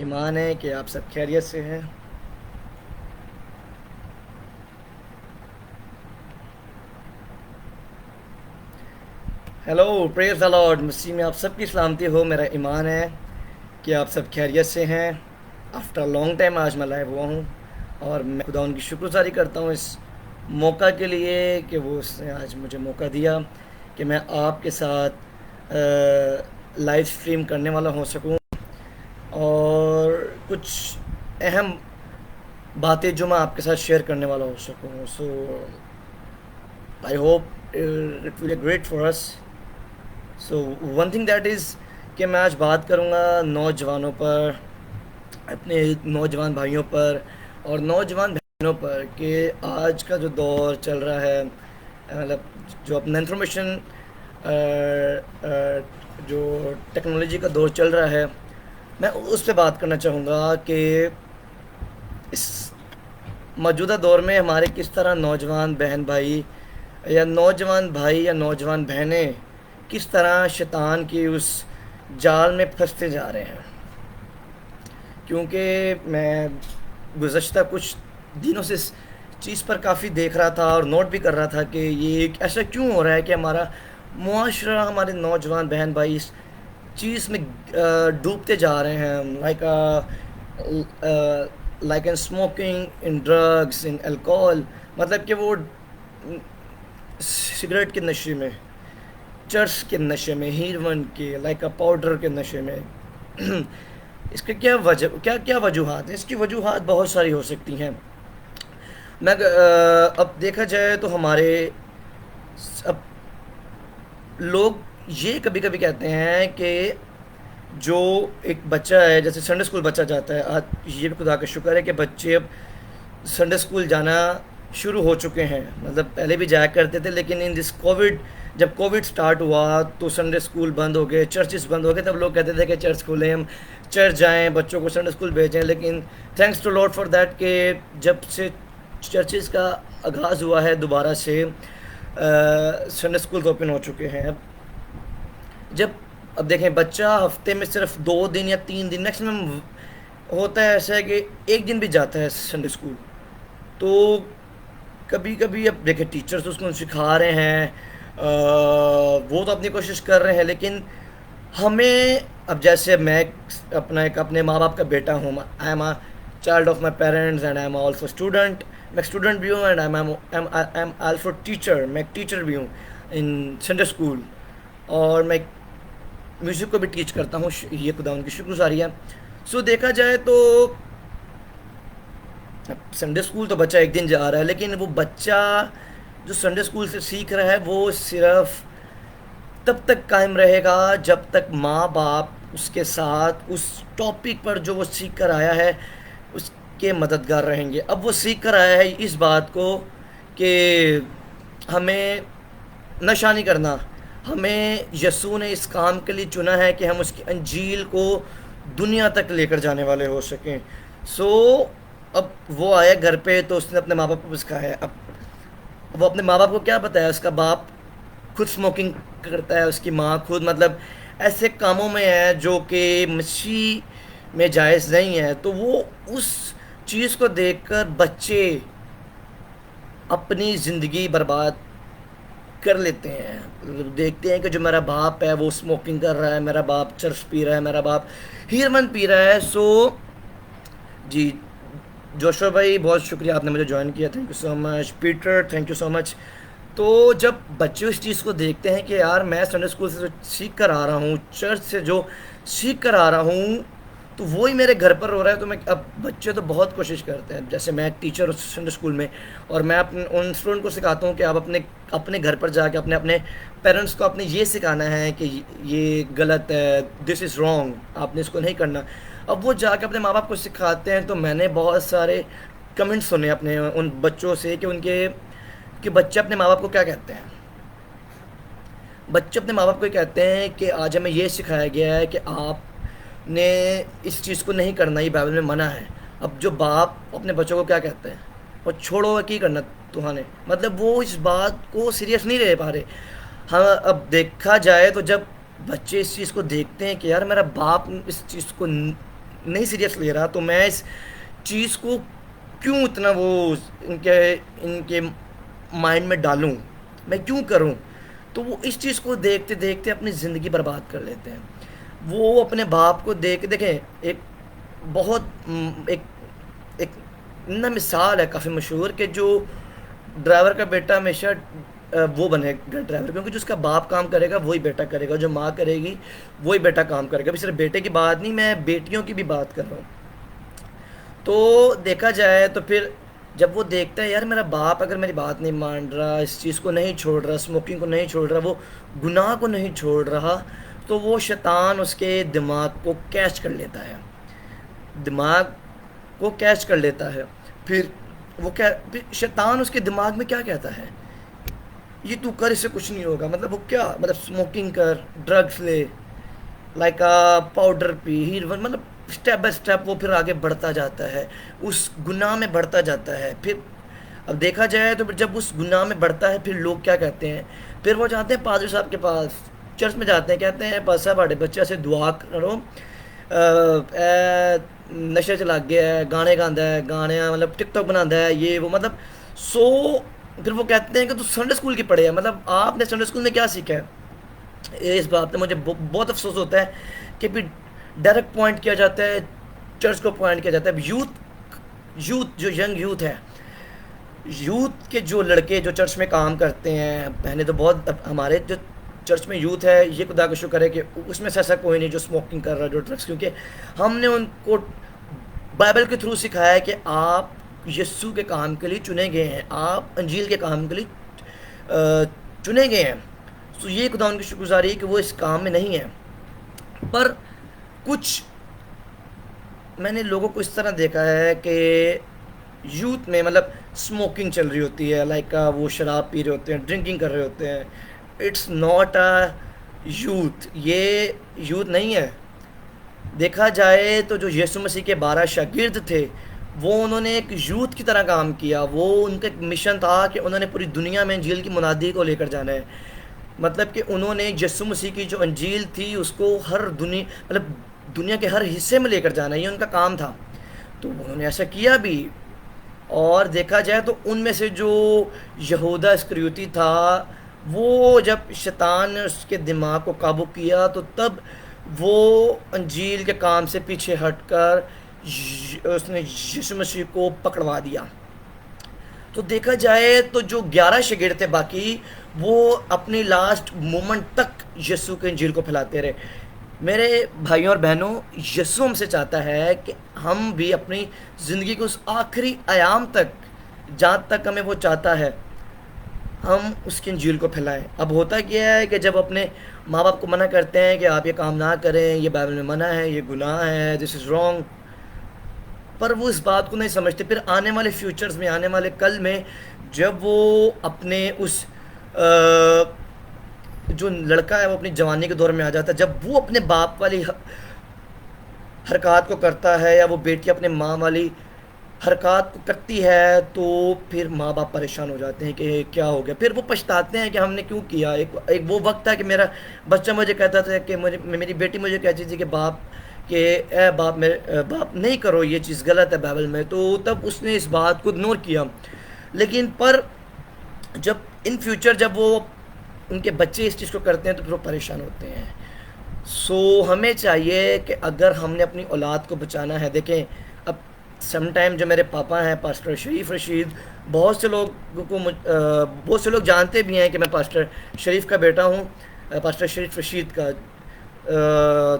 ईमान है कि आप सब खैरियत से हैं। Hello, praise the Lord. मसीह में आप सबकी सलामती हो। मेरा ईमान है कि आप सब खैरियत से हैं। आफ्टर लॉन्ग टाइम आज मैं लाइव हुआ हूँ और मैं खुदा उनकी शुक्रगुजारी करता हूँ इस मौका के लिए कि वो उसने आज मुझे मौका दिया कि मैं आपके साथ लाइव स्ट्रीम करने वाला हो सकूँ और कुछ अहम बातें जो मैं आपके साथ शेयर करने वाला हो सकूँ। So I hope it will be great for us. So one thing that is कि मैं आज बात करूँगा नौजवानों पर, अपने नौजवान भाइयों पर और नौजवान बहनों पर कि आज का जो दौर चल रहा है, मतलब जो अपना इंफॉर्मेशन जो टेक्नोलॉजी का दौर चल रहा है, मैं उस पर बात करना चाहूँगा कि इस मौजूदा दौर में हमारे किस तरह नौजवान बहन भाई या नौजवान भाई या नौजवान बहनें किस तरह शैतान की उस जाल में फंसते जा रहे हैं। क्योंकि मैं गुज़श्ता कुछ दिनों से इस चीज़ पर काफ़ी देख रहा था और नोट भी कर रहा था कि ये ऐसा क्यों हो रहा है कि हमारा मुआशरा, हमारे नौजवान बहन भाई इस चीज़ में डूबते जा रहे हैं। Like in smoking, in drugs, in alcohol, मतलब कि वो सिगरेट के नशे में, चर्च के नशे में, हीरोइन के लाइक अ पाउडर के नशे में। इसके क्या वजह, क्या क्या वजूहात हैं? इसकी वजूहात बहुत सारी हो सकती हैं। अब देखा जाए तो हमारे अब लोग ये कभी कभी कहते हैं कि जो एक बच्चा है, जैसे संडे स्कूल बच्चा जाता है, आज ये भी खुदा का शुक्र है कि बच्चे अब संडे स्कूल जाना शुरू हो चुके हैं। मतलब पहले भी जाया करते थे, लेकिन इन दिस कोविड, जब कोविड स्टार्ट हुआ तो संडे स्कूल बंद हो गए, चर्चेस बंद हो गए। तब लोग कहते थे कि चर्च खोलें, हम चर्च जाएं, बच्चों को संडे स्कूल भेजें। लेकिन thanks to Lord for that कि जब से चर्चेस का आगाज़ हुआ है दोबारा से, संडे स्कूल ओपन हो चुके हैं। जब अब देखें, बच्चा हफ्ते में सिर्फ 2 दिन या 3 दिन मैक्सिमम होता है, ऐसा है कि एक दिन भी जाता है संडे स्कूल। तो कभी कभी अब देखें, टीचर्स तो उसको सिखा रहे हैं, वो तो अपनी कोशिश कर रहे हैं, लेकिन हमें, अब जैसे मैं अपने माँ बाप का बेटा हूँ, I am a child of my parents and I am also student. मैं स्टूडेंट भी हूँ and I am also teacher. मैं एक टीचर भी हूँ इन संडे स्कूल, और मैं म्यूज़िक को भी टीच करता हूँ। ये खुदा उनकी शुक्रगुजारी है। सो देखा जाए तो संडे स्कूल तो बच्चा एक दिन जा रहा है, लेकिन वो बच्चा जो संडे स्कूल से सीख रहा है वो सिर्फ तब तक कायम रहेगा जब तक माँ बाप उसके साथ उस टॉपिक पर जो वो सीख कर आया है उसके मददगार रहेंगे। अब वो सीख कर आया है इस बात को कि हमें नशा नहीं करना, हमें यस्सू ने इस काम के लिए चुना है कि हम उसकी अंजील को दुनिया तक लेकर जाने वाले हो सकें। सो अब वो आया घर पे तो उसने अपने माँ बाप को सिखाया। अब वो अपने माँ बाप को क्या बताया? उसका बाप खुद स्मोकिंग करता है, उसकी माँ खुद, मतलब ऐसे कामों में है जो कि मसीह में जायज़ नहीं है। तो वो उस चीज़ को देखकर बच्चे अपनी ज़िंदगी बर्बाद कर लेते हैं। मतलब देखते हैं कि जो मेरा बाप है वो स्मोकिंग कर रहा है, मेरा बाप चरस पी रहा है, मेरा बाप हीरमन पी रहा है। सो जी, जोशुआ भाई बहुत शुक्रिया, आपने मुझे ज्वाइन किया, thank you so much. Peter, thank you so much. तो जब बच्चे इस चीज़ को देखते हैं कि यार मैं संडे स्कूल से जो सीख कर आ रहा हूँ, चर्च से जो सीख कर आ रहा हूँ, तो वही मेरे घर पर हो रहा है। तो मैं, अब बच्चे तो बहुत कोशिश करते हैं, जैसे मैं एक टीचर हूँ संडे स्कूल में, और मैं अपने उन स्टूडेंट को सिखाता हूँ कि आप अपने अपने घर पर जाके अपने अपने पेरेंट्स को आपने ये सिखाना है कि ये गलत है, दिस इज़ रॉन्ग, आपने इसको नहीं करना। अब वो जाके अपने माँ बाप को सिखाते हैं। तो मैंने बहुत सारे कमेंट्स सुने अपने उन बच्चों से कि बच्चे अपने माँ बाप को क्या कहते हैं। बच्चे अपने माँ बाप को कहते हैं कि आज हमें ये सिखाया गया है कि आपने इस चीज़ को नहीं करना, ये बाइबल में मना है। अब जो बाप अपने बच्चों को क्या कहते हैं, और छोड़ो क्या करना तुम्हारे, मतलब वो इस बात को सीरियस नहीं ले पा रहे। हाँ, अब देखा जाए तो जब बच्चे इस चीज़ को देखते हैं कि यार मेरा बाप इस चीज़ को नहीं सीरियस ले रहा, तो मैं इस चीज़ को क्यों इतना वो इनके इनके माइंड में डालूं, मैं क्यों करूं। तो वो इस चीज़ को देखते देखते अपनी ज़िंदगी बर्बाद कर लेते हैं। वो अपने बाप को देखें, एक बहुत एक एक ना मिसाल है काफ़ी मशहूर, कि जो ड्राइवर का बेटा हमेशा वो बनेगा ड्राइवर, क्योंकि जो उसका बाप काम करेगा वही बेटा करेगा, जो माँ करेगी वही बेटा काम करेगा। अभी सिर्फ बेटे की बात नहीं, मैं बेटियों की भी बात कर रहा हूँ। तो देखा जाए तो फिर जब वो देखता है यार मेरा बाप अगर मेरी बात नहीं मान रहा, इस चीज़ को नहीं छोड़ रहा, स्मोकिंग को नहीं छोड़ रहा, वो गुनाह को नहीं छोड़ रहा, तो वो शैतान उसके दिमाग को कैच कर लेता है, दिमाग को कैच कर लेता है। फिर वो क्या, फिर शैतान उसके दिमाग में क्या कहता है, ये तू कर, इससे कुछ नहीं होगा। मतलब वो क्या, मतलब स्मोकिंग कर, ड्रग्स ले, लाइक पाउडर पी, हीरोइन, मतलब स्टेप बाय स्टेप वो फिर आगे बढ़ता जाता है, उस गुनाह में बढ़ता जाता है। फिर अब देखा जाए तो फिर जब उस गुनाह में बढ़ता है, फिर लोग क्या कहते हैं, फिर वो जाते हैं पादरी साहब के पास, चर्च में जाते हैं, कहते हैं पास साहब बड़े बच्चे से दुआ करो, नशे च लग गया है, गाने गाता है, गाने मतलब टिकटॉक बनाता है, ये वो, मतलब सो फिर वो कहते हैं कि तू संडे स्कूल की पढ़े है, मतलब आपने संडे स्कूल में क्या सीखा है। इस बात पे मुझे बहुत अफसोस होता है कि फिर डायरेक्ट पॉइंट किया जाता है, चर्च को पॉइंट किया जाता है। यूथ जो यंग यूथ है, यूथ के जो लड़के जो चर्च में काम करते हैं, पहले तो बहुत, अब हमारे जो चर्च में यूथ है, ये खुदा का शुक्र है कि उसमें से ऐसा कोई नहीं जो स्मोकिंग कर रहा है, जो ड्रग्स, क्योंकि हमने उनको बाइबल के थ्रू सिखाया है कि आप यीशु के काम के लिए चुने गए हैं, आप अंजील के काम के लिए चुने गए हैं। तो ये खुदा उनकी शुक्रगुजारी है कि वो इस काम में नहीं है। पर कुछ मैंने लोगों को इस तरह देखा है कि यूथ में मतलब स्मोकिंग चल रही होती है, लाइक वो शराब पी रहे होते हैं, ड्रिंकिंग कर रहे होते हैं। इट्स नॉट अ यूथ, ये यूथ नहीं है। देखा जाए तो जो यीशु मसीह के 12 शागिर्द थे, वो उन्होंने एक यूथ की तरह काम किया। वो उनका एक मिशन था कि उन्होंने पूरी दुनिया में अंजील की मुनादी को लेकर जाना है। मतलब कि उन्होंने यीशु मसीह की जो अंजील थी उसको हर दुनिया, मतलब दुनिया के हर हिस्से में लेकर जाना, ये उनका काम था। तो उन्होंने ऐसा किया भी। और देखा जाए तो उनमें से जो यहूदा इस्करियोती था, वो जब शैतान ने उसके दिमाग को काबू किया, तो तब वो अंजील के काम से पीछे हटकर उसने यीशु मसीह को पकड़वा दिया। तो देखा जाए तो जो 11 शागिर्द थे बाकी, वो अपनी लास्ट मोमेंट तक यीशु के इंजील को फैलाते रहे। मेरे भाइयों और बहनों, यीशु हमसे चाहता है कि हम भी अपनी ज़िंदगी को उस आखिरी आयाम तक, जहाँ तक हमें वो चाहता है, हम उसकी इंजील को फैलाएं। अब होता क्या है कि जब अपने माँ बाप को मना करते हैं कि आप ये काम ना करें, ये बाइबल में मना है, ये गुनाह है, दिस इज़ रॉन्ग, पर वो इस बात को नहीं समझते। फिर आने वाले फ्यूचर्स में, आने वाले कल में, जब वो अपने उस जो लड़का है वो अपनी जवानी के दौर में आ जाता है, जब वो अपने बाप वाली हरकत को करता है, या वो बेटी अपने माँ वाली हरकत को करती है, तो फिर माँ बाप परेशान हो जाते हैं कि क्या हो गया। फिर वो पछताते हैं कि हमने क्यों किया। एक वो वक्त था कि मेरा बच्चा मुझे कहता था कि मेरी बेटी मुझे कहती थी कि बाप, कि ए बाप, मेरे बाप नहीं करो, ये चीज़ गलत है बाइबल में। तो तब उसने इस बात को इग्नोर किया। लेकिन पर जब इन फ्यूचर जब वो उनके बच्चे इस चीज़ को करते हैं, तो फिर वो परेशान होते हैं। सो हमें चाहिए कि अगर हमने अपनी औलाद को बचाना है, देखें अब सम टाइम जो मेरे पापा हैं पास्टर शरीफ रशीद, बहुत से लोगों को बहुत से लोग जानते भी हैं कि मैं पास्टर शरीफ का बेटा हूँ, पास्टर शरीफ रशीद का।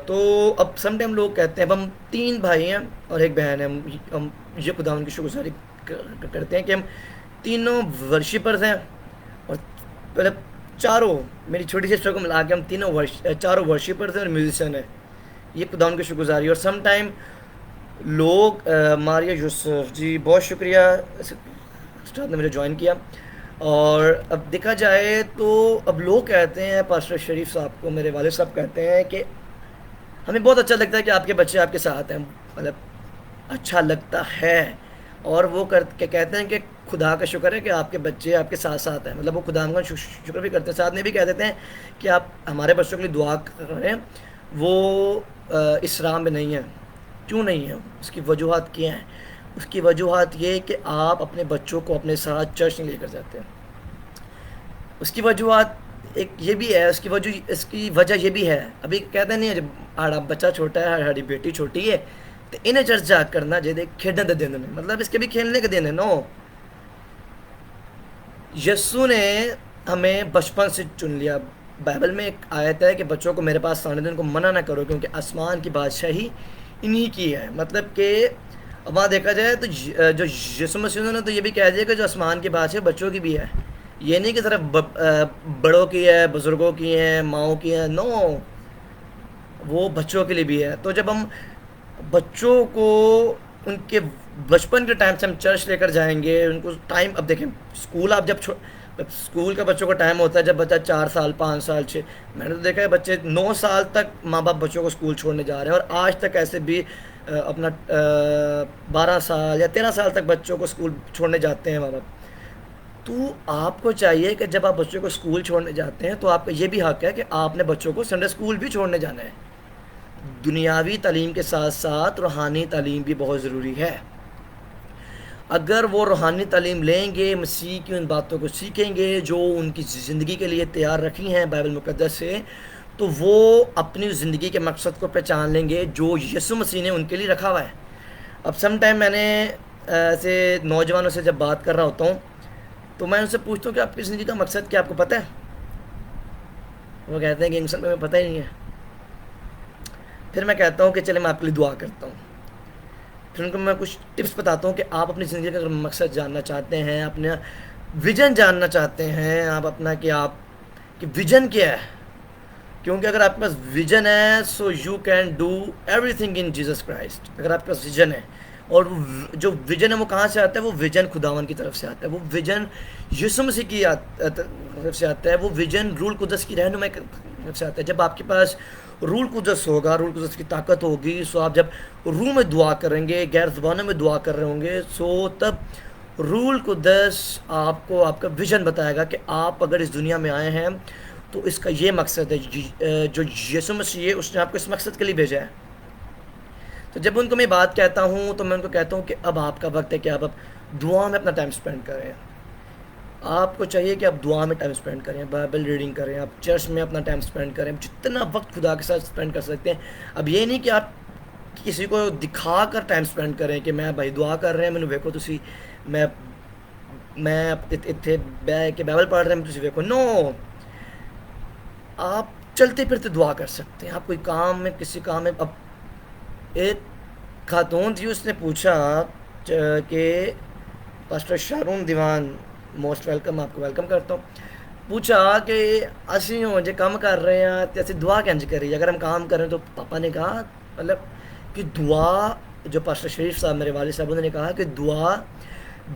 तो अब सम टाइम लोग कहते हैं, अब हम 3 भाई हैं और एक बहन है, हम ये खुदा उनकी शुक्रगुजारी करते हैं कि हम तीनों वर्शिपर्स हैं, और मतलब चारों, मेरी छोटी सिस्टर को मिला के हम चारों वर्शिपर्स हैं और म्यूजिशियन हैं। ये खुदा उनकी शुक्रगुजारी। और सम टाइम लोग मारिया यूसुफ जी, बहुत शुक्रिया स्टाफ ने मुझे ज्वाइन किया। और अब देखा जाए तो अब लोग कहते हैं, पास्टर शरीफ साहब को मेरे वालिद साहब कहते हैं कि हमें बहुत अच्छा लगता है कि आपके बच्चे आपके साथ हैं, मतलब अच्छा लगता है। और वो कहते हैं कि खुदा का शुक्र है कि आपके बच्चे आपके साथ साथ हैं, मतलब वो खुदा का शुक्र भी करते हैं, साथ में भी कह देते हैं कि आप हमारे बच्चों के लिए दुआ करें, वो इस राह में नहीं है, क्यों नहीं है? उसकी वजूहत क्या हैं? उसकी वजूहत ये कि आप अपने बच्चों को अपने साथ चर्च नहीं लेकर जाते हैं। उसकी वजूहत एक ये भी है, इसकी वजह ये भी है, अभी कहते नहीं है जब हाड़ा बच्चा छोटा है, हमारी बेटी छोटी है, तो इन्हें चर्च जा करना जे खेडने दे दिन ने, मतलब इसके भी खेलने के दिन है। नो, यस्सु ने हमें बचपन से चुन लिया। बाइबल में एक आयत है कि बच्चों को मेरे पास आने देने को मना ना करो, क्योंकि आसमान की बादशाही इन्हीं की है। मतलब कि वहाँ देखा जाए तो जो यीशु मसीह ने तो ये भी कह दिया कि जो आसमान की बादशाही बच्चों की भी है। ये नहीं कि सिर्फ बड़ों की है, बुज़ुर्गों की है, माओं की है। नो, वो बच्चों के लिए भी है। तो जब हम बच्चों को उनके बचपन के टाइम से हम चर्च लेकर जाएंगे, उनको टाइम, अब देखें स्कूल, आप जब स्कूल का बच्चों का टाइम होता है जब बच्चा 4 साल 5 साल 6, मैंने तो देखा है बच्चे 9 साल तक माँ बाप बच्चों को स्कूल छोड़ने जा रहे हैं, और आज तक ऐसे भी अपना 12 साल या 13 साल तक बच्चों को स्कूल छोड़ने जाते हैं माँ बाप। तो आपको चाहिए कि जब आप बच्चों को स्कूल छोड़ने जाते हैं तो आपका ये भी हक है कि आपने बच्चों को संडे स्कूल भी छोड़ने जाना है। दुनियावी तालीम के साथ साथ रूहानी तालीम भी बहुत ज़रूरी है। अगर वो रूहानी तालीम लेंगे, मसीह की उन बातों को सीखेंगे जो उनकी ज़िंदगी के लिए तैयार रखी हैं बाइबल मुक़द्दस से, तो वो अपनी ज़िंदगी के मकसद को पहचान लेंगे जो यीशु मसीह ने उनके लिए रखा हुआ है। अब सम टाइम मैंने ऐसे नौजवानों से जब बात कर रहा होता हूँ तो मैं उनसे पूछता हूँ कि आपकी ज़िंदगी का मकसद क्या, आपको पता है? वो कहते हैं कि इंसान में पता ही नहीं है। फिर मैं कहता हूँ कि चले मैं आपके लिए दुआ करता हूँ। फिर उनको मैं कुछ टिप्स बताता हूँ कि आप अपनी ज़िंदगी का अगर मकसद जानना चाहते हैं, अपना विजन जानना चाहते हैं, आप अपना कि आप कि विजन क्या है, क्योंकि अगर आपके पास विजन है so you can do everything in Jesus Christ. अगर आपके पास विजन है, और जो विजन है वो कहाँ से आता है? वो विजन खुदावन की तरफ से आता है, वो विजन यीशु मसीह की तरफ से आता है, वो विजन रूल कुदस की रहनुमाई की तरफ से आता है। जब आपके पास रूल कुदस होगा, रूल कुदस की ताकत होगी, सो आप जब रूह में दुआ करेंगे, गैर ज़बानों में दुआ कर रहे होंगे, सो तब रूल कुदस आपको आपका विजन बताएगा कि आप अगर इस दुनिया में आए हैं तो इसका ये मकसद है, जो यीशु मसीह है उसने आपको इस मकसद के लिए भेजा है। तो जब उनको मैं बात कहता हूँ तो मैं उनको कहता हूँ कि अब आपका वक्त है कि आप अब दुआ में अपना टाइम स्पेंड करें। आपको चाहिए कि आप दुआ में टाइम स्पेंड करें, बाइबल रीडिंग करें, आप चर्च में अपना टाइम स्पेंड करें, जितना वक्त खुदा के साथ स्पेंड कर सकते हैं। अब ये नहीं कि आप किसी को दिखा कर टाइम स्पेंड करें कि मैं भाई दुआ कर रहे हैं, मैंने देखो तुसी मैं इतने बह के बाइबल पढ़ रहे हैं तुसी देखो। नो, आप चलते फिरते दुआ कर सकते हैं। आप कोई काम में, किसी काम में, अब एक खातून थी, उसने पूछा कि पास्टर शारून दीवान, मोस्ट वेलकम, आपको वेलकम करता हूँ। पूछा कि असी हो जे काम कर रहे हैं तो ऐसी दुआ कैंज करी अगर हम काम कर रहे हैं? तो पापा ने कहा मतलब कि दुआ, जो पास्टर शरीफ साहब मेरे वालिद साहब उन्होंने कहा कि दुआ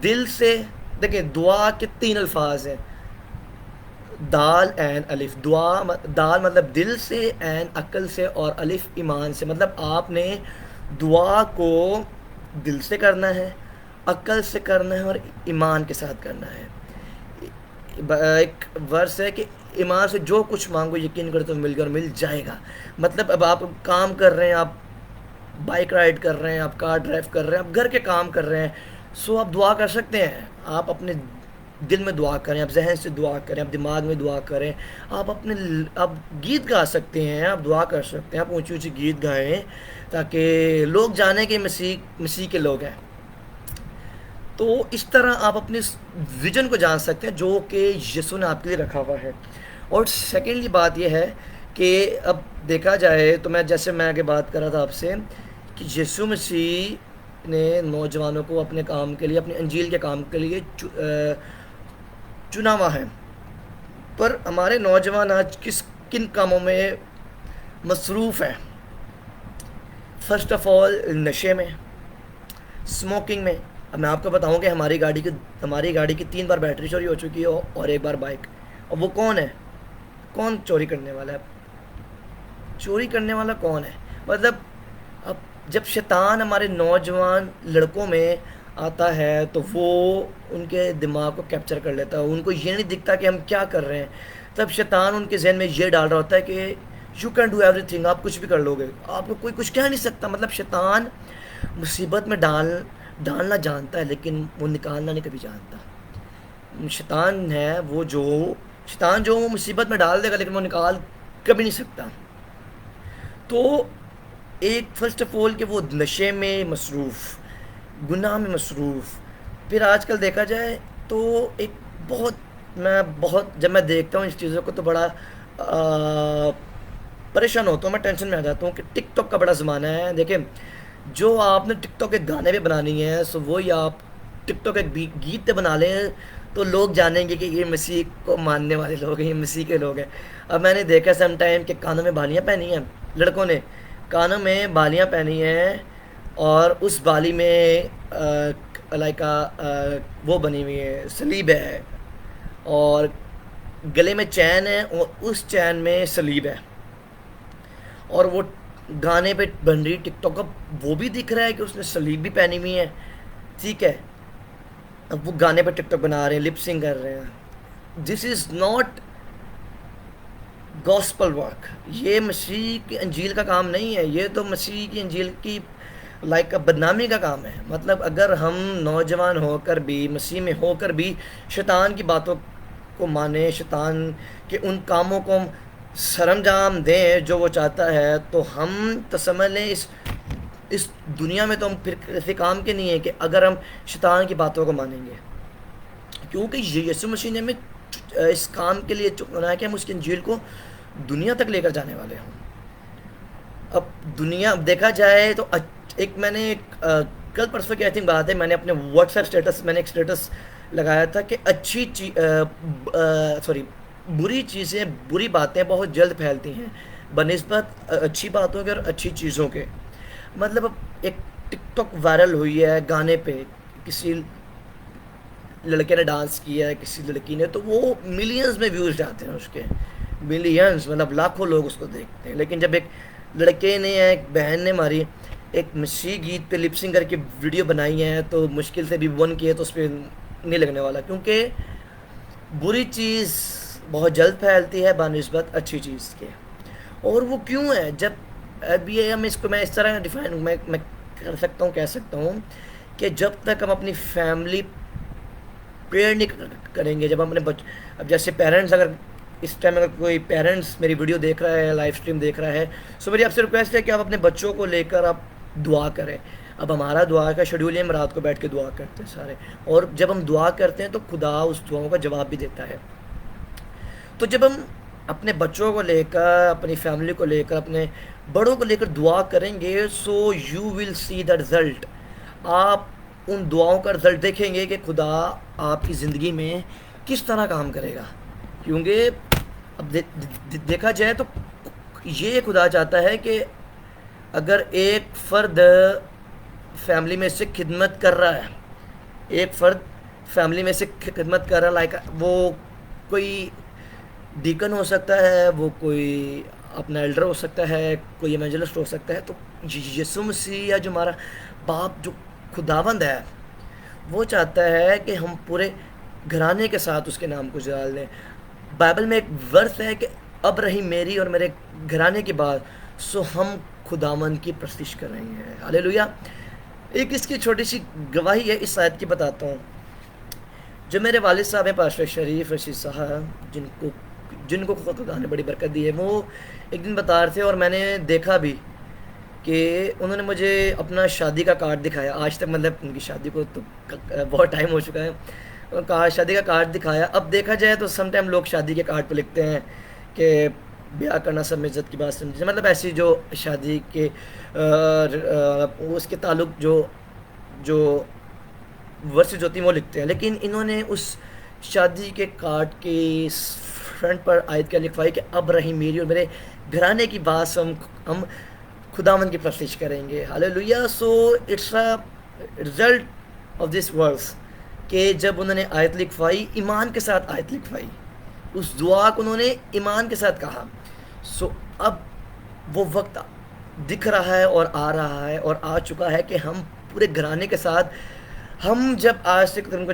दिल से, देखिए दुआ के 3 अल्फाज हैं, दाल एन अलिफ। दाल मतलब दिल से, एन अक्ल से, और अलिफ ईमान से। मतलब आपने दुआ को दिल से करना है, अक्ल से करना है, और ईमान के साथ करना है। एक वर्स है कि ईमान से जो कुछ मांगो यकीन करो तो मिल जाएगा। मतलब अब आप काम कर रहे हैं, आप बाइक राइड कर रहे हैं, आप कार ड्राइव कर रहे हैं, आप घर के काम कर रहे हैं, सो आप दुआ कर सकते हैं। आप अपने दिल में दुआ करें, आप जहन से दुआ करें, आप दिमाग में दुआ करें, आप गीत गा सकते हैं, आप दुआ कर सकते हैं, आप ऊंची ऊंची गीत गाएं ताकि लोग जाने कि मसीह के लोग हैं। तो इस तरह आप अपने विजन को जान सकते हैं जो कि यीशु ने आपके लिए रखा हुआ है। और सेकेंडली बात यह है कि अब देखा जाए तो मैं आगे बात कर रहा था आपसे कि यीशु मसीह ने नौजवानों को अपने काम के लिए, अपने अंजील के काम के लिए चुना हुआ है। पर हमारे नौजवान आज किन कामों में मसरूफ़ हैं? फर्स्ट ऑफ ऑल नशे में, स्मोकिंग में। अब मैं आपको बताऊं कि हमारी गाड़ी की 3 बार बैटरी चोरी हो चुकी है और 1 बार बाइक। और वो कौन है? कौन चोरी करने वाला है? चोरी करने वाला कौन है? मतलब अब जब शैतान हमारे नौजवान लड़कों में आता है तो वो उनके दिमाग को कैप्चर कर लेता है। उनको ये नहीं दिखता कि हम क्या कर रहे हैं। तब शैतान उनके जहन में ये डाल रहा होता है कि यू कैन डू एवरीथिंग, आप कुछ भी कर लोगे, आपको कोई कुछ कह नहीं सकता। मतलब शैतान मुसीबत में डालना जानता है, लेकिन वो निकालना नहीं कभी जानता। शैतान है वो जो शैतान जो वो मुसीबत में डाल देगा, लेकिन वो निकाल कभी नहीं सकता। तो एक फर्स्ट ऑफ ऑल कि वो नशे में मसरूफ़, गुनाह में मसरूफ़। फिर आजकल देखा जाए तो एक बहुत बहुत जब मैं देखता हूँ इस चीज़ों को तो बड़ा परेशान होता हूँ, मैं टेंशन में आ जाता हूँ कि टिकटॉक का बड़ा ज़माना है। देखिए, जो आपने टिकटॉक के गाने पे बनानी है, सो वही आप टिकटॉक एक गीत पे बना लें, तो लोग जानेंगे कि ये मसीह को मानने वाले लोग हैं, ये मसीह के लोग हैं। अब मैंने देखा सम टाइम कि कानों में बालियाँ पहनी हैं, लड़कों ने कानों में बालियाँ पहनी हैं, और उस बाली में लाइक वो बनी हुई है, सलीब है, और गले में चैन है, और उस चैन में सलीब है, और वो गाने पे बन रही टिकटॉक। अब वो भी दिख रहा है कि उसने सलीब भी पहनी हुई है, ठीक है। अब वो गाने पे टिकटॉक बना रहे हैं, लिपसिंग कर रहे हैं। This is not gospel work. ये मसीह की अंजील का काम नहीं है, ये तो मसीह की अंजील की लाइक बदनामी का काम है। मतलब अगर हम नौजवान होकर भी, मसीह में होकर भी शैतान की बातों को माने, शैतान के उन कामों को हम सरंजाम दें जो वो चाहता है, तो हम तो समझ लें इस दुनिया में तो हम फिर ऐसे काम के नहीं है कि अगर हम शैतान की बातों को मानेंगे। क्योंकि यीशु मसीह ने हमें इस काम के लिए चुना है कि हम उसकी अंजील को दुनिया तक लेकर जाने वाले हैं। अब दुनिया देखा जाए तो एक मैंने कल परसों की आई थिंक बात है, मैंने अपने व्हाट्सएप स्टेटस मैंने एक स्टेटस लगाया था कि बुरी चीज़ें, बुरी बातें बहुत जल्द फैलती हैं बनिस्बत अच्छी बातों के और अच्छी चीज़ों के। मतलब अब एक टिकटॉक वायरल हुई है गाने पे, किसी लड़के ने डांस किया है, किसी लड़की ने, तो वो मिलियंस में व्यूज़ जाते हैं उसके, मिलियंस, मतलब लाखों लोग उसको देखते हैं। लेकिन जब एक लड़के ने या एक बहन ने मारी एक मसीह गीत पे लिपसिंग करके वीडियो बनाई है, तो मुश्किल से भी वन की है तो उस पर नहीं लगने वाला, क्योंकि बुरी चीज़ बहुत जल्द फैलती है बनिस्बत अच्छी चीज़ के। और वो क्यों है? जब अब ये हम इसको मैं इस तरह डिफाइन मैं कर सकता हूँ, कह सकता हूँ कि जब तक हम अपनी फैमिली प्रेयर नहीं करेंगे, जब हम अपने अब जैसे पेरेंट्स, अगर इस टाइम अगर कोई पेरेंट्स मेरी वीडियो देख रहा है, लाइव स्ट्रीम देख रहा है, सो मेरी आपसे रिक्वेस्ट है कि आप अपने बच्चों को लेकर आप दुआ करें। अब हमारा दुआ का शेड्यूल है, हम रात को बैठ के दुआ करते हैं सारे, और जब हम दुआ करते हैं तो खुदा उस दुआओं का जवाब भी देता है। तो जब हम अपने बच्चों को लेकर, अपनी फैमिली को लेकर, अपने बड़ों को लेकर दुआ करेंगे, so you will see the result. आप उन दुआओं का रिज़ल्ट देखेंगे कि खुदा आपकी ज़िंदगी में किस तरह काम करेगा। क्योंकि अब देखा जाए तो ये खुदा चाहता है कि अगर एक फ़र्द फैमिली में से खिदमत कर रहा है, एक फ़र्द फैमिली में से खिदमत कर रहा है, लाइक वो कोई डीकन हो सकता है, वो कोई अपना एल्डर हो सकता है, कोई इवेंजलिस्ट हो सकता है, तो यीशु मसीह या जो हमारा बाप जो खुदावंद है, वो चाहता है कि हम पूरे घराने के साथ उसके नाम को जलाल दें। बाइबल में एक वर्स है कि अब रही मेरी और मेरे घराने की बात, सो हम खुदावंद की प्रस्तिश कर रहे हैं। हालेलुया। एक इसकी छोटी सी गवाही है, इस आयत की बताता हूँ। जो मेरे वालिद साहब हैं, पास्टर शरीफ रशीद साहब, जिनको खुदा ने बड़ी बरकत दी है, वो एक दिन बता रहे थे और मैंने देखा भी कि उन्होंने मुझे अपना शादी का कार्ड दिखाया। आज तक मतलब उनकी शादी को तो बहुत टाइम हो चुका है, शादी का कार्ड दिखाया। अब देखा जाए तो सम टाइम लोग शादी के कार्ड पे लिखते हैं कि ब्याह करना सब में इज़्ज़त की बात समझे, मतलब ऐसी जो शादी के उसके ताल्लुक जो वर्सेस होती हैं वो लिखते हैं। लेकिन इन्होंने उस शादी के कार्ड के फ्रंट पर आयत क्या लिखवाई कि अब रही मेरी और मेरे घराने की बात, हम खुदावंद की प्रस्तिश करेंगे। Hallelujah. So it's a result of this verse कि जब उन्होंने आयत लिखवाई, ईमान के साथ आयत लिखवाई, उस दुआ को उन्होंने ईमान के साथ कहा। सो अब वो वक्त दिख रहा है और आ रहा है और आ चुका है कि हम पूरे घराने के साथ, हम जब आज से तुमको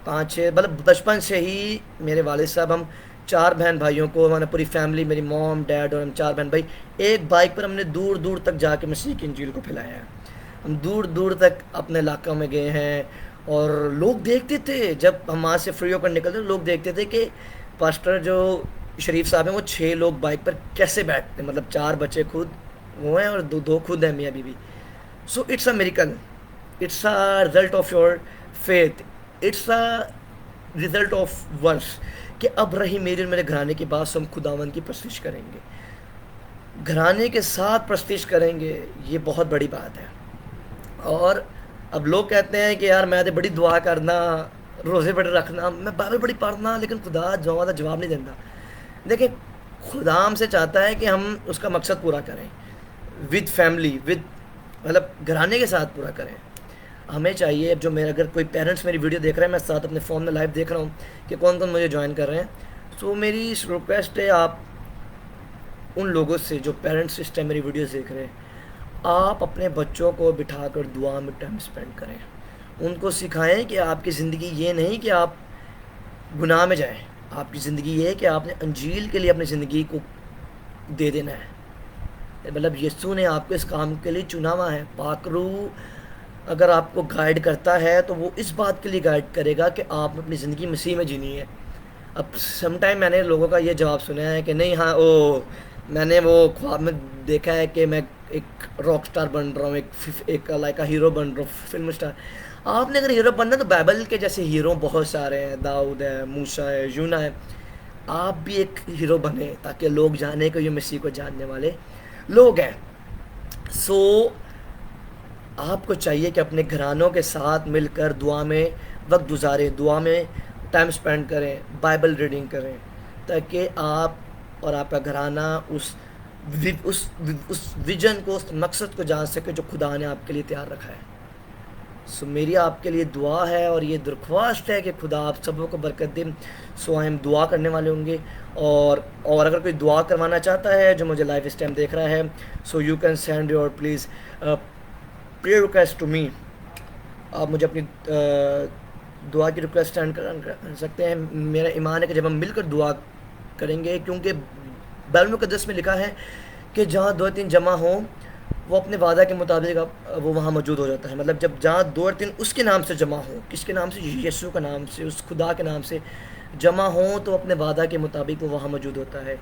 5-6 मतलब बचपन से ही मेरे वालिद साहब हम 4 बहन भाइयों को, हमारी पूरी फैमिली, मेरी मॉम डैड और हम 4 बहन भाई, एक बाइक पर हमने दूर दूर तक जाके मसीह की इंजील को फैलाया है। हम दूर दूर तक अपने इलाका में गए हैं, और लोग देखते थे जब हम वहाँ से फ्री होकर निकलते, लोग देखते थे कि पास्टर जो शरीफ साहब हैं वो 6 लोग बाइक पर कैसे बैठते, मतलब 4 बच्चे खुद वो हैं और दो खुद हैं मियाँ बीवी। So it's a miracle, it's a result of your faith, it's a result of verse कि अब रही मेरी और मेरे घराने की बात, सो हम खुदावन की प्रस्तिश करेंगे, घराने के साथ प्रस्तिश करेंगे। ये बहुत बड़ी बात है। और अब लोग कहते हैं कि यार मैं तो बड़ी दुआ करना, रोज़े बड़े रखना, मैं बाइबल बड़ी पढ़ना, लेकिन खुदा जवाब नहीं देता। देखिए, खुदा हमसे चाहता है कि हम उसका मकसद पूरा करें विद फैमिली, विद मतलब घराने के साथ पूरा करें। हमें चाहिए, अब जो मेरे अगर कोई पेरेंट्स मेरी वीडियो देख रहे हैं, मैं साथ अपने फ़ोन में लाइव देख रहा हूँ कि कौन कौन मुझे ज्वाइन कर रहे हैं, तो मेरी रिक्वेस्ट है आप उन लोगों से जो पेरेंट्स इस टाइम मेरी वीडियो देख रहे हैं, आप अपने बच्चों को बिठाकर दुआ में टाइम स्पेंड करें। उनको सिखाएं कि आपकी ज़िंदगी ये नहीं कि आप गुनाह में जाएं, आपकी ज़िंदगी ये है कि आपने अंजील के लिए अपनी ज़िंदगी को दे देना है। मतलब यीशु ने आपको इस काम के लिए चुना हुआ है। पाक रूह अगर आपको गाइड करता है तो वो इस बात के लिए गाइड करेगा कि आप अपनी ज़िंदगी मसीह में जीनी है। अब समटाइम मैंने लोगों का ये जवाब सुना है कि नहीं, हाँ ओ मैंने वो ख्वाब में देखा है कि मैं एक रॉक स्टार बन रहा हूँ, एक लाइक अ हीरो बन रहा हूँ, फिल्म स्टार। आपने अगर हीरो बनना तो बाइबल के जैसे हीरो बहुत सारे हैं, दाऊद है, मूसा है, यूना है। आप भी एक हीरो बने ताकि लोग जाने कि ये मसीह को जानने वाले लोग हैं। सो आपको चाहिए कि अपने घरानों के साथ मिलकर दुआ में वक्त गुजारें, दुआ में टाइम स्पेंड करें, बाइबल रीडिंग करें, ताकि आप और आपका घराना उस विजन को, उस मकसद को जान सके जो खुदा ने आपके लिए तैयार रखा है। सो मेरी आपके लिए दुआ है और ये दरख्वास्त है कि खुदा आप सबों को बरकत दे। सो हम दुआ करने वाले होंगे, और अगर कोई दुआ करवाना चाहता है जो मुझे लाइव इस टाइम देख रहा है, so you can send your please prayer request to me. आप मुझे अपनी दुआ की रिक्वेस्ट सेंड कर सकते हैं। मेरा ईमान है कि जब हम मिलकर दुआ करेंगे, क्योंकि बाइबल मुक़द्दस में लिखा है कि जहाँ 2-3 जमा हों वो अपने वादा के मुताबिक वो वहाँ मौजूद हो जाता है। मतलब जब जहाँ 2-3 उसके नाम से जमा हो, किसके नाम से? यीशु का नाम से, उस खुदा के नाम से जमा हो, तो अपने वादा के मुताबिक वो वहाँ मौजूद होता है।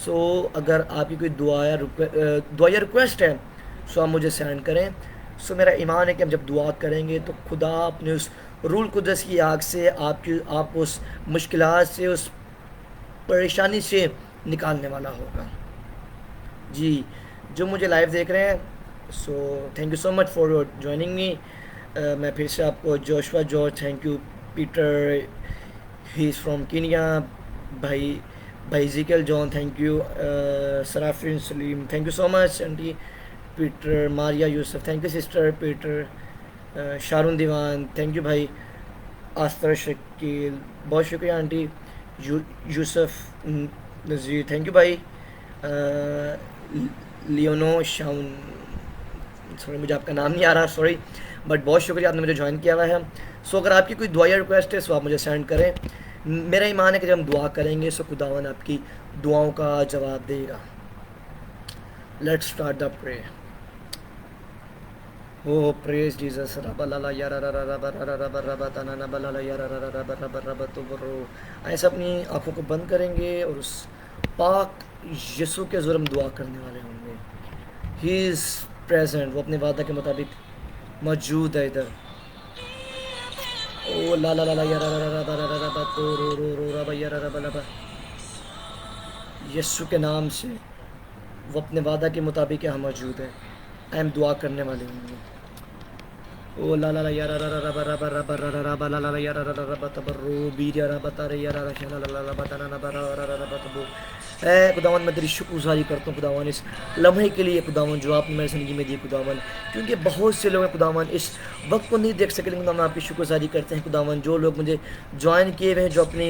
सो अगर आपकी कोई दुआ या रिक्वेस्ट है, सो आप मुझे सेंड करें। सो मेरा ईमान है कि हम जब दुआ करेंगे तो खुदा अपने उस रूल कुदस की आग से आप उस मुश्किलात से, उस परेशानी से निकालने वाला होगा। जी, जो मुझे लाइव देख रहे हैं, so thank you so much for your joining me. मैं फिर से आपको Joshua George, thank you. Peter, he is from Kenya. भाई जिकल John, thank you. Serafin Saleem, thank you so much aunty. Peter, Maria Yusuf, thank you sister. Peter, Sharon Diwan, thank you भाई। Esther Shakeel, बहुत शुक्रिया aunty. Yusuf Nazir, thank you भाई। Leono Shaun, sorry मुझे आपका नाम नहीं आ रहा, सॉरी, बट बहुत शुक्रिया आपने मुझे ज्वाइन किया हुआ है। सो अगर आपकी कोई दुआ या रिक्वेस्ट है, सो आप मुझे सेंड करें। मेरा ईमान है कि जब हम दुआ करेंगे सो खुदावन आपकी दुआओं का जवाब देगा। Let's start the pray. Oh praise Jesus. ऐसे अपनी आंखों को बंद करेंगे और उस पाक यीशु के जुर्म दुआ करने वाले होंगे। ही इज़ प्रेजेंट, वो अपने वादा के मुताबिक मौजूद है इधर। ओ ला ला ला ला यारा रा रा रा रा रा तो रो रो रो रा यारा रा रा। यीशु के नाम से वो अपने वादा के मुताबिक यहाँ मौजूद है। हम दुआ करने वाले होंगे। ओ ला ला ला यारा रा रा रा रा रा रा रा रा रा ला ला ला यारा रा रा रा रा रो बीर यारा बता रे यारा रा ला ला ला बता ना रा रा रा रा बता। ऐ खुदावन, मैं तेरी शुक्रगुजारी करता हूँ खुदावन इस लम्हे के लिए खुदावन जो आपने मेरी ज़िंदगी में दी खुदावन, क्योंकि बहुत से लोग हैं खुदावन इस वक्त को नहीं देख सके, लेकिन खुदावन आपकी शुक्रगुजारी करते हैं खुदावन। जो लोग मुझे ज्वाइन किए हुए हैं, जो अपनी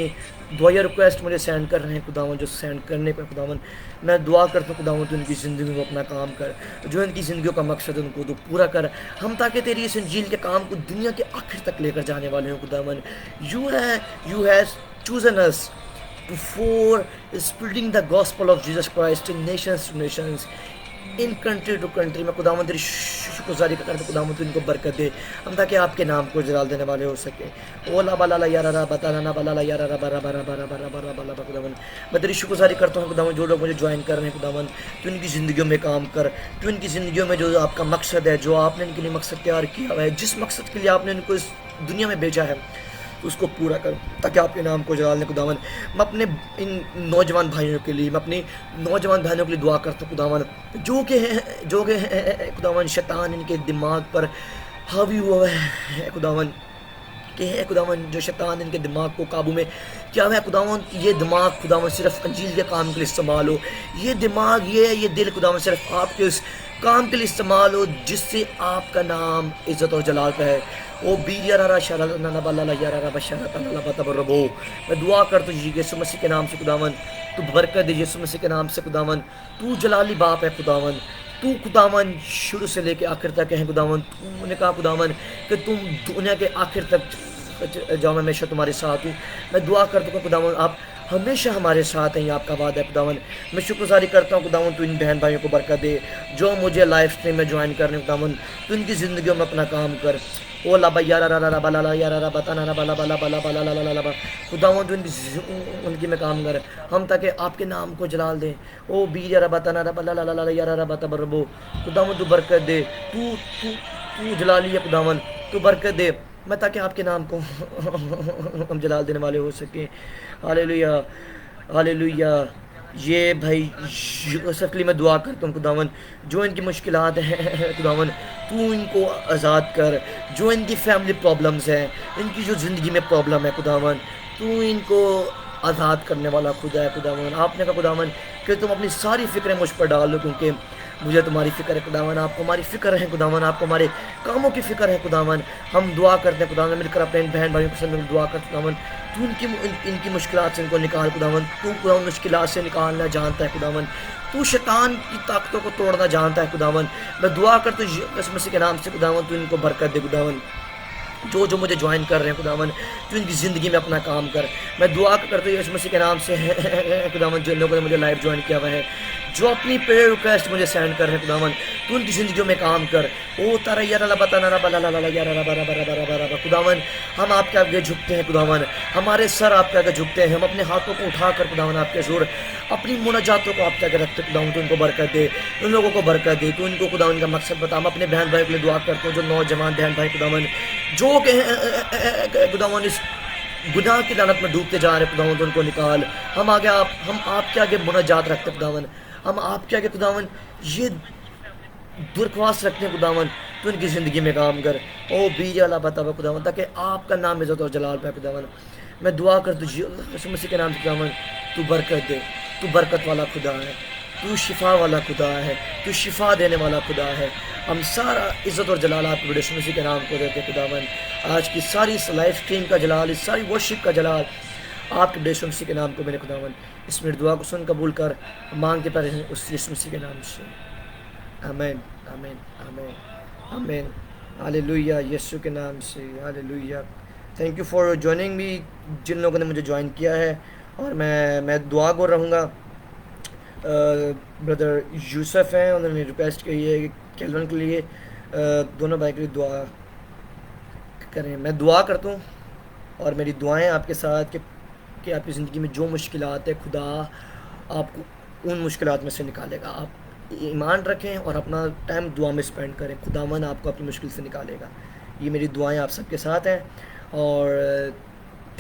दुआ रिक्वेस्ट मुझे सेंड कर रहे हैं खुदावन, जो सेंड करने पर खुदावन मैं दुआ करता हूँ खुदावन तो उनकी ज़िंदगी में अपना काम कर, जो इनकी ज़िंदगी का मकसद है उनको तो पूरा कर। हम ताकि तेरी इस इंजील के काम को दुनिया के आखिर तक लेकर जाने वाले हैं खुदावन। You has chosen us for spreading the gospel of Jesus Christ in nations to nations, in country to country में खुदावंद तेरी शुक्रगुजारी करते खुदावंद इनको बरकत दे, हम ताकि आपके नाम को जलाल देने वाले हो सके। ओला बाला यारा रा बताना ना बाला यारा रा बरा बरा बरा बरा बरा बरा खुदावंद मैं तेरी शुक्रगुजारी करता हूँ खुदावंद, जो लोग मुझे ज्वाइन कर रहे हैं खुदावंद, तो इनकी ज़िंदगियों में काम कर, तो इनकी ज़िंदगियों में जो आपका मकसद है, जो आपने इनके लिए मकसद तैयार किया हुआ है, जिस मकसद के लिए आपने इनको इस दुनिया में भेजा है उसको पूरा करो, ताकि आपके नाम को जलाल दें खुदावन। मैं अपने इन नौजवान भाइयों के लिए, मैं अपनी नौजवान भाइयों के लिए दुआ करता हूँ खुदावन, जो कि हैं खुदावन, शैतान इनके दिमाग पर हावी हुआ है खुदावन, कि है खुदावन जो शैतान इनके दिमाग को काबू में क्या है खुदावन, ये दिमाग खुदावन सिर्फ अंजील के काम के लिए इस्तेमाल हो, ये दिमाग ये दिल खुदावन सिर्फ आपके उस काम के लिए इस्तेमाल हो जिससे आपका नाम इज़्ज़त और जलाल पे है। ओ बीरा शरा बो, मैं दुआ करता हूँ यीशु मसीह के नाम से खुदावन, तू बरकत दे यीशु मसीह के नाम से खुदावन, तू जलाली बाप है खुदावन, तू खुदावन शुरू से लेके आखिर तक है खुदावन, तूने कहा खुदावन कि तुम दुनिया के आखिर तक जाओ, मैं हमेशा तुम्हारे साथ हूँ। मैं दुआ करता हूँ खुदावन आप हमेशा हमारे साथ हैं, ये आपका वादा है खुदावन। मैं शुक्रगुजारी करता हूँ खुदावन, तू इन बहन भाइयों को बरकत दे जो मुझे लाइव स्ट्रीम में ज्वाइन करने खुदावन, तू इनकी ज़िंदगियों में अपना काम कर। ओ ला यारा रा रा बला यारा रा बताना रा बला बला बला बला ला ला ला खुदावन, तू उनकी में काम कर, हम ताकि आपके नाम को जलाल दें। ओ बी यारा बताना रा बला ला ला यारा रा बता बरबो खुदावन, तू बरकत दे, तू तू तू जलाली है खुदावन, तू बरकत दे, मैं ताकि आपके नाम को हम जलाल देने वाले हो सके। Hallelujah hallelujah. ये भाई यूसुफ के लिए मैं दुआ करता हूँ खुदावन, जो इनकी मुश्किलात हैं खुदावन तू इनको आज़ाद कर, जो इनकी फैमिली प्रॉब्लम्स हैं, इनकी जो ज़िंदगी में प्रॉब्लम है खुदावन, तू इनको आज़ाद करने वाला खुदा है खुदावन। आपने कहा खुदावन कि तुम अपनी सारी फ़िक्रें मुझ पर डाल लो, क्योंकि मुझे तुम्हारी फ़िक्र है खुदावन, आपको हमारी फ़िक्र है खुदावन, आपको हमारे कामों की फ़िक्र है खुदावन। हम दुआ करते हैं खुदावन, मिलकर अपने इन बहन भाइयों के साथ दुआ करते खुदावन, तू इनकी मुश्किलात से इनको निकाल खुदावन, तू खुदावन मुश्किलात से निकालना जानता है खुदावन, तू शैतान की ताकतों को तोड़ना जानता है खुदावन। मैं दुआ करता हूँ यीशु मसीह के नाम से खुदावन, तू इनको बरकत दे खुदावन, जो मुझे ज्वाइन कर रहे हैं खुदावन, तो इनकी ज़िंदगी में अपना काम कर। मैं दुआ करते हुए यीशु मसीह के नाम से खुदावन, जिन लोगों ने मुझे लाइव ज्वाइन किया हुआ है, जो अपनी प्रेयर रिक्वेस्ट मुझे सेंड कर रहे हैं खुदावन, तो उनकी ज़िंदगियों में काम कर। ओ तारा यारा बता ना बला ला यारा बरा बरा बरा बरा खुदावन, हम आपके आगे झुकते हैं खुदावन, हमारे सर आपके आगे झुकते हैं, हम अपने हाथों को उठाकर खुदावन आपके जोर अपनी मुनाजातों को आपके आगे रखते खुदावन, तो उनको बरकत दे, उन लोगों को बरकत दे, तो उनको खुदावन का मकसद बता। हम अपने बहन भाई के लिए दुआ करते हैं, जो नौजवान बहन भाई खुदावन जो के खुदावन इस गुनाह की लानत में डूबते जा रहे खुदावन, तो उनको निकाल। हम आपके आगे मुनाजात रखते खुदावन, हम आपके आगे खुदावन ये दुर्ख्वास्त रखते हैं खुदावन, तो उनकी ज़िंदगी में काम कर। ओ बीज अला बता खुदावन, ताकि आपका नाम इज़्ज़त और जलाल पे खुदावन। मैं दुआ कर तुझे यीशु मसीह के नाम से खुदावन, तू बरकत दे, तू बरकत वाला खुदा है, तू शिफा वाला खुदा है, तू शिफा देने वाला खुदा है। हम सारा इज़्ज़त और जलाल आपके यीशु मसीह के नाम को देते खुदावन। आज की सारी इस लाइव स्ट्रीम का जलाल, इस सारी वर्शिप का जलाल आपके यीशु मसीह के नाम को मैंने खुदावन इस मेरी दुआ को सुन कबूल कर, मांग के पारे हैं उस यीशु मसीह के नाम से। आमीन आमीन आमीन आमीन। हालेलुया, यीशु के नाम से hallelujah. Thank you for joining me, जिन लोगों ने मुझे ज्वाइन किया है, और मैं दुआ गो रहूँगा। ब्रदर यूसुफ हैं, उन्होंने रिक्वेस्ट की है कि कैल्विन के लिए दोनों भाई के लिए दुआ करें। मैं दुआ करता हूँ और मेरी दुआएं आपके साथ कि आपकी ज़िंदगी में जो मुश्किलात है, खुदा आपको उन मुश्किलात में से निकालेगा। आप ईमान रखें और अपना टाइम दुआ में स्पेंड करें, खुदावन आपको अपनी मुश्किल से निकालेगा। ये मेरी दुआएं आप सबके साथ हैं, और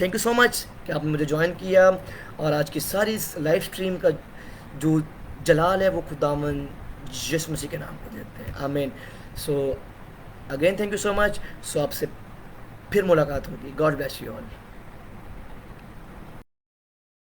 थैंक यू सो मच कि आपने मुझे ज्वाइन किया। और आज की सारी लाइव स्ट्रीम का जो जलाल है वो खुदावन यीशु मसीह के नाम को देते हैं। आमीन। So again thank you so much. So आपसे फिर मुलाकात होगी। God bless you all.